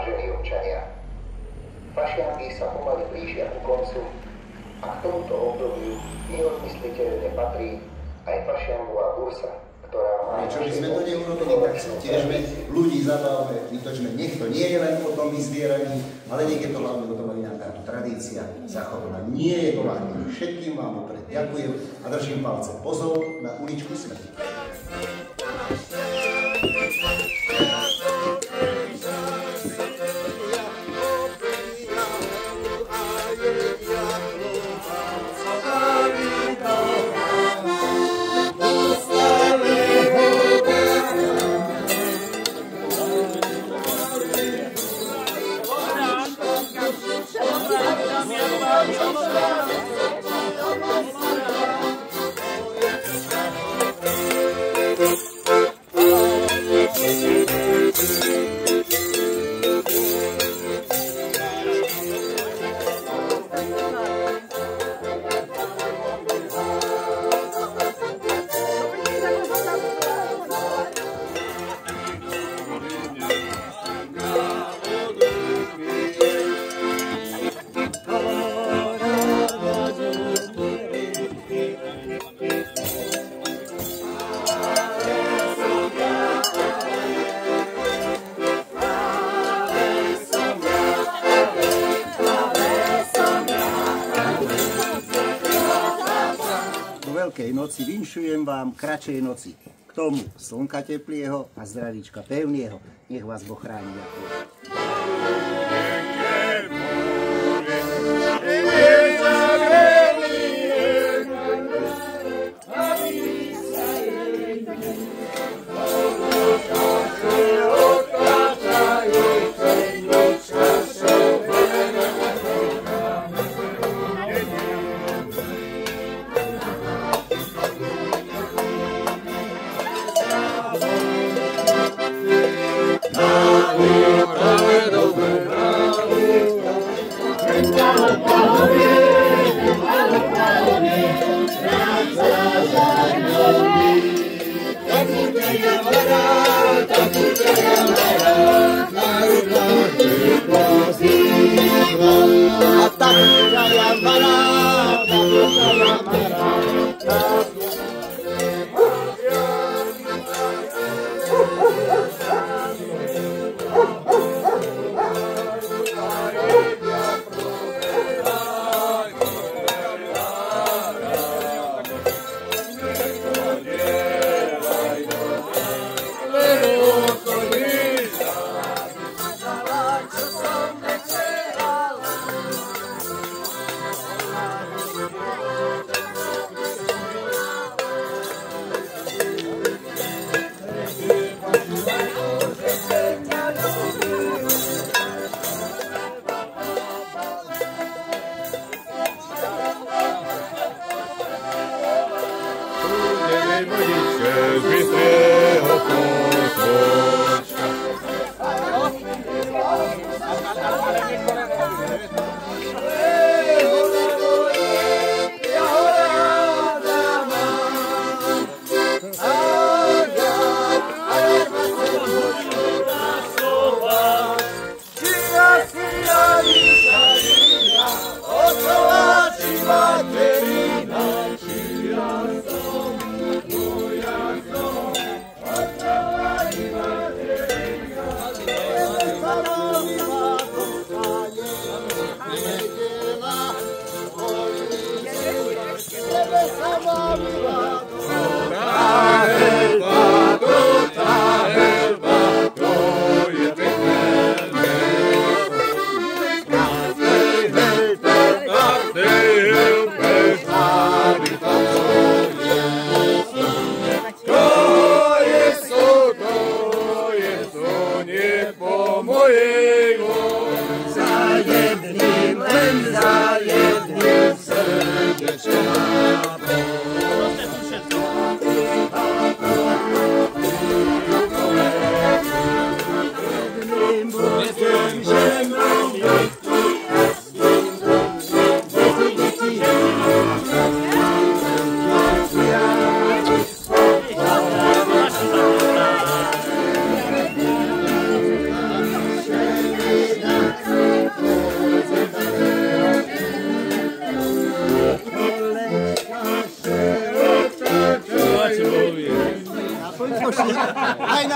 vážení občania. Fašiangy sa pomaly blížia ku koncu a k tomuto obdobiu neodmysliteľne patrí aj fašiangová bursa, ktorá má... Čo by sme to neurobili, tak sa tiežme, ľudí zabávame, vytočme, nech to nie je len o tom vyzbieraní, ale nech je to hlavne o tom, aby nám táto tradícia zachovala. Nie je to vážne. Všetkým vám opred ďakujem a držím palce. Pozor na uličku smrti. Veľkej noci vinšujem vám kratšej noci. K tomu slnka teplieho a zdravíčka pevného. Nech vás Boh chráni.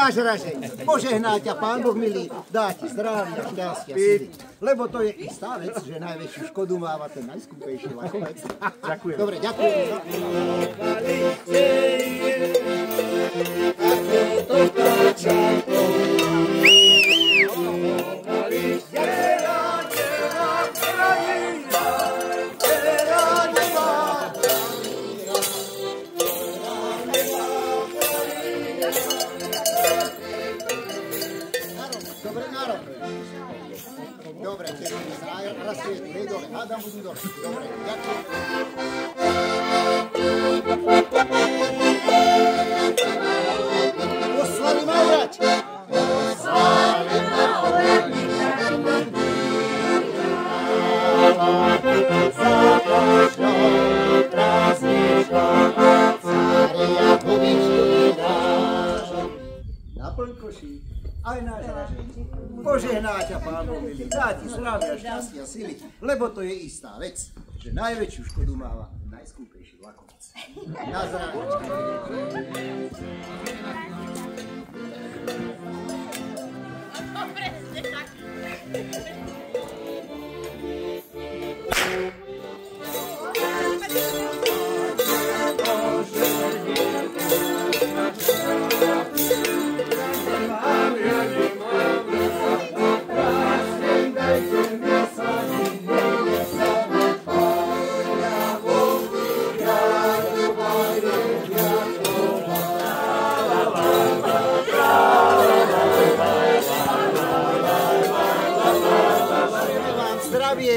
náš ražeň, požehná ťa Pán Boh milý, dá ti zdravia, šťastia, sily. Lebo to je istá vec, že najväčšiu škodu máva ten najskúpejší lakovec. Ďakujem. Dobre, ďakujem. Dobre, teším sa, raz je tu, hej dole, hádam budú dole. Dobre, ďakujem. Poslali Maurať! Poslali Maurať! Za košou krásničkou Cária hubičku dáš. Naplň košík. Aj náš ražeň. Požehná ťa Pán Boh milý, dá ti zdravia, šťastia, sily, lebo to je istá vec, že najväčšiu škodu máva najskúpejší lakovec. Na zdravíčko.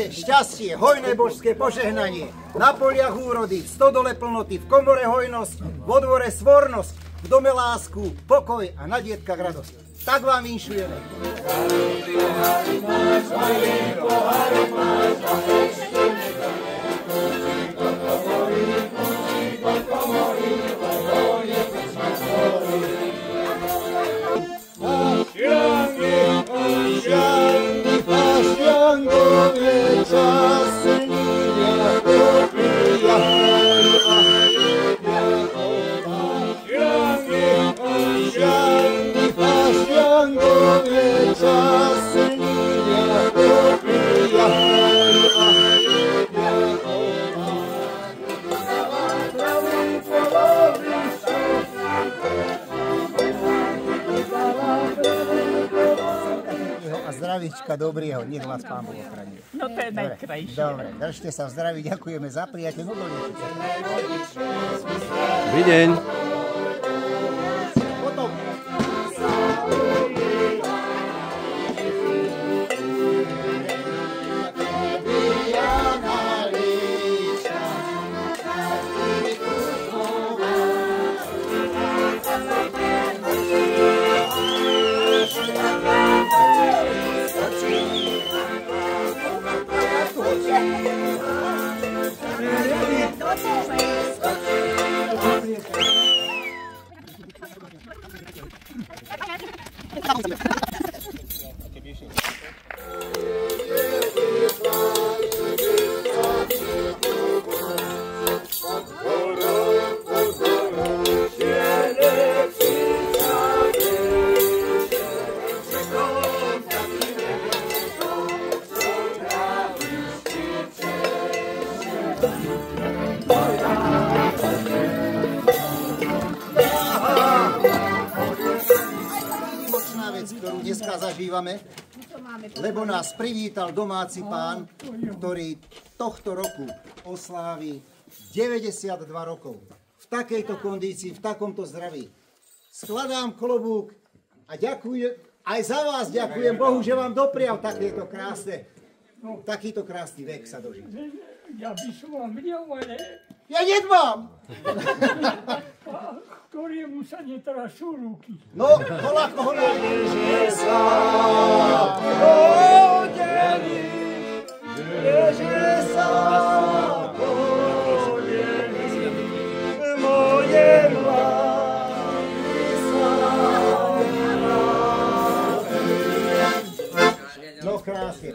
Šťastie, hojné božské požehnanie, na poliach úrody, v stodole plnoty, v komore hojnosť, vo dvore svornosť, v dome lásku, pokoj a na dietkach radosť. Tak vám vinšujeme. Zdravíčka dobrého, nech vás Pán Boh ochraní. No to je najkrajšie. Dobre, držte sa v zdraví, ďakujeme za prijateľ. Dobrý deň. Potom. Ktorú dneska zažívame, lebo nás privítal domáci pán, ktorý tohto roku oslávi 92 rokov. V takejto kondícii, v takomto zdraví. Skladám klobúk a ďakujem, aj za vás ďakujem Bohu, že vám doprial takýto krásny vek sa dožiť. Ja by som vám videl, ale... Ja nedbám! Ktorému sa netrašú ruky. No, koľko ho nájdeš sa podeli, že sa podeli, moje no krásne.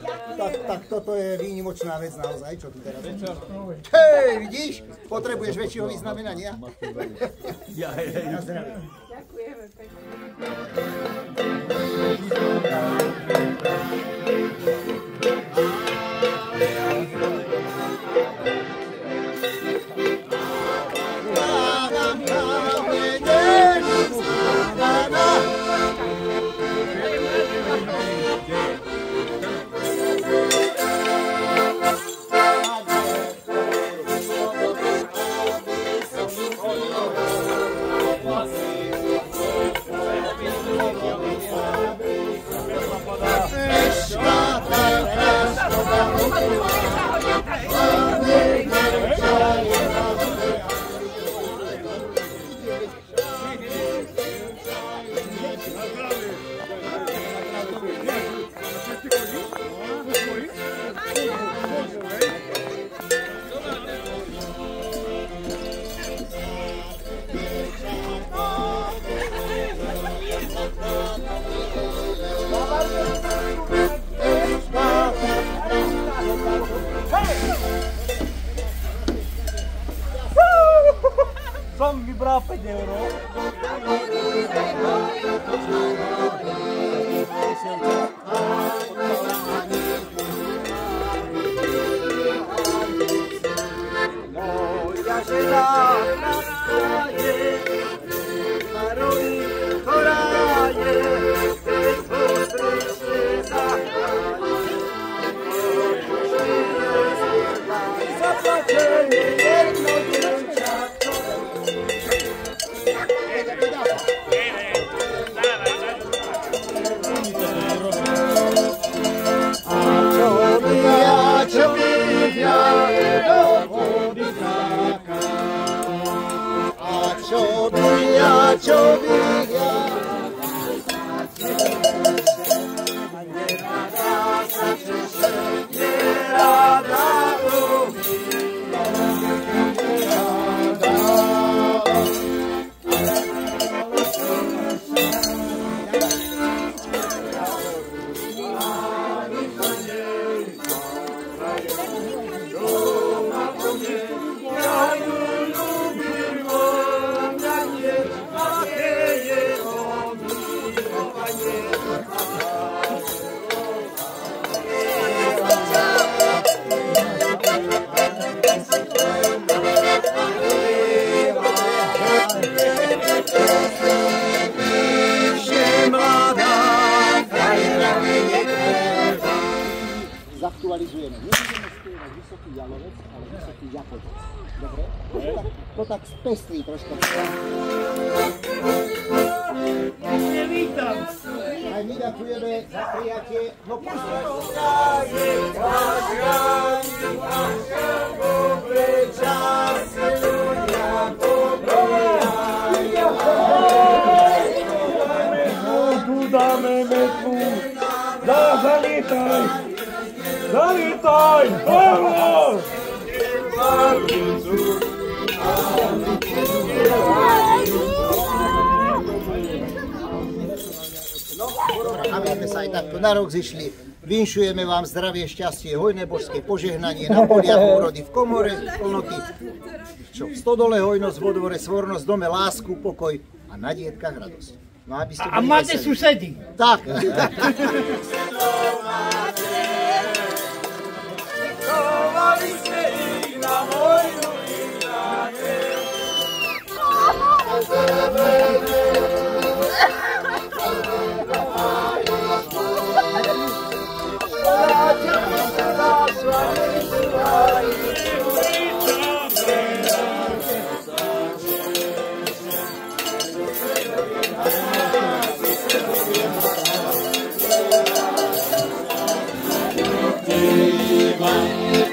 Tak toto je výnimočná vec naozaj, čo tu teraz je. Hej, vidíš? Potrebuješ väčšieho vyznamenania? Na zdravie. Ďakujeme pekne. za 5 euro. Moja žena nastaje, a rojí koráje, keď postrečne zahraje. Zaplačenie jedno dievčatko. A čo vidia, do vody taká. A čo vidia, a nerada sa češe, nerada umíja, nerada. Zaktualizujeme. Nebudeme spievať Vysoký Jalovec, ale Vysoký Jakovec. Dobre? To tak spestrí troška. Nevítam. Aj my ďakujeme za prijatie. No pustíme. Tu dáme metru. Zalítaj! Zalítaj! Hovor! Aby sme sa aj takto na rok zišli, vinšujeme vám zdravie, šťastie, hojné božské požehnanie na poliach úrody, v komore, plnoty, čo v stodole hojnosť, vo dvore svornosť, v dome lásku, pokoj a na dietkach radosť. No, aby ste A máte susedy? Tak.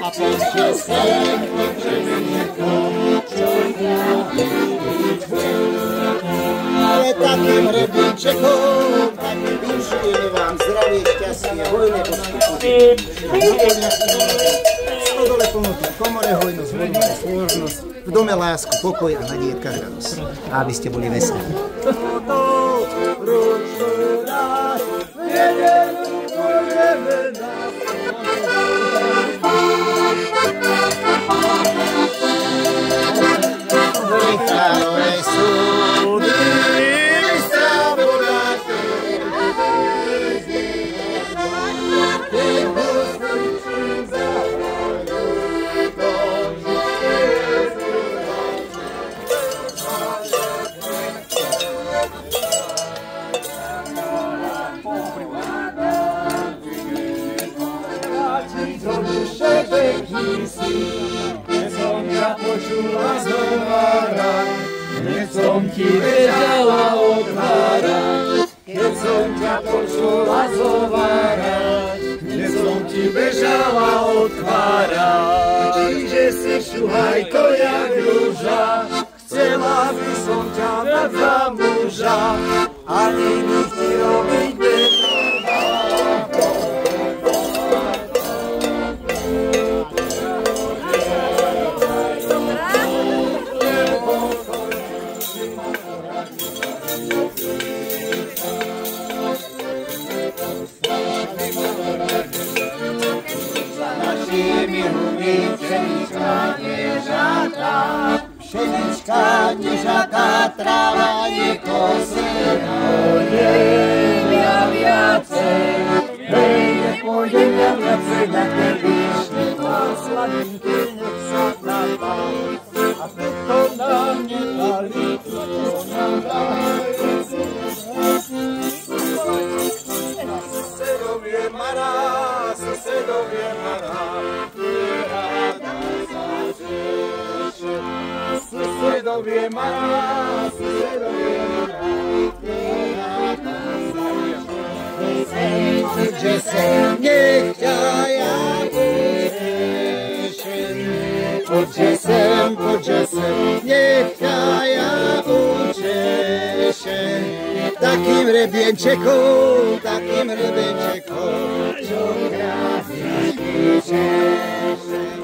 A pošle sem, Ale takým hrebíčekom, tak vinšujeme vám zdravie, šťastie, hojné božské požehnanie. Stodole plnoty, v komore hojnosť, vo dvore svornosť, v dome lásku, pokoj a na dietkach radosť. A aby ste boli veselí. Keď som ti bežala otvárať, keď som ťa počula zovárať, keď som ti bežala otvárať, čiže si šuhajko jak rúža, chcela by som ťa dať za muža, ani by ti robiť netreba. Pšenička Nižaká, nižaká tráva je kosená. Pôjdem ja viacej, hej, nepôjdem ja viacej na ten výšny pás. Sladinky nech sa napál, a to nám nedali, to nám dali. Susedovie mará, susedovie mará, nerada sa řeše. Susedovie mará, susedovie mará, nerada sa řeše. Že se nech ja učešem, poďže sem, nech ja učešem. Takým rebienčekom, čo krásničky češem.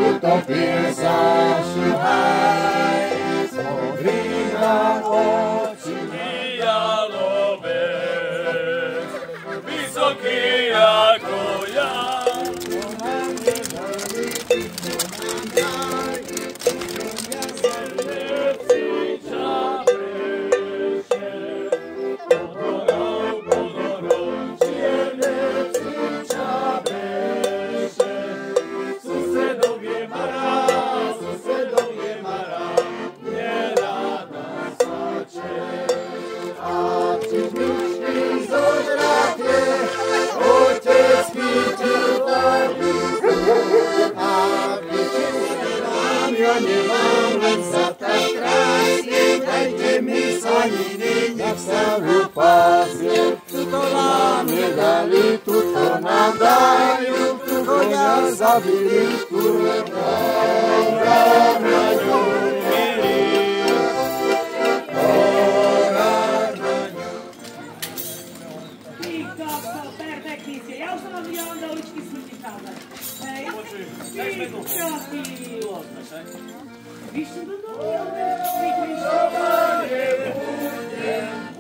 Utopie sa šuhaj, zmodrí na oči. Jalovec, vysoký ako ja. Ja nemám len za tak krásne, dajte mi slaniny, nech sa upásie. Tuto nám nedali, tuto nám dajú, tu konia zabili, kurva, orár na ňu milí. Orár na ňu. Títo sú perfektní ste, ja už som vám videla do uličky smrti kázať. Hej, títo ty. Vyšli do toho,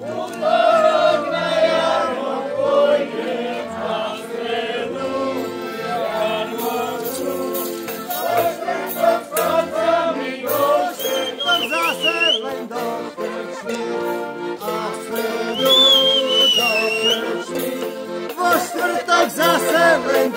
útok na jarmo pôjdem za stredu januáru. Oštvrtok s koncami gošem, Tak zase len do krčmy, a v stredu do krčmy. Vo štvrtok zase len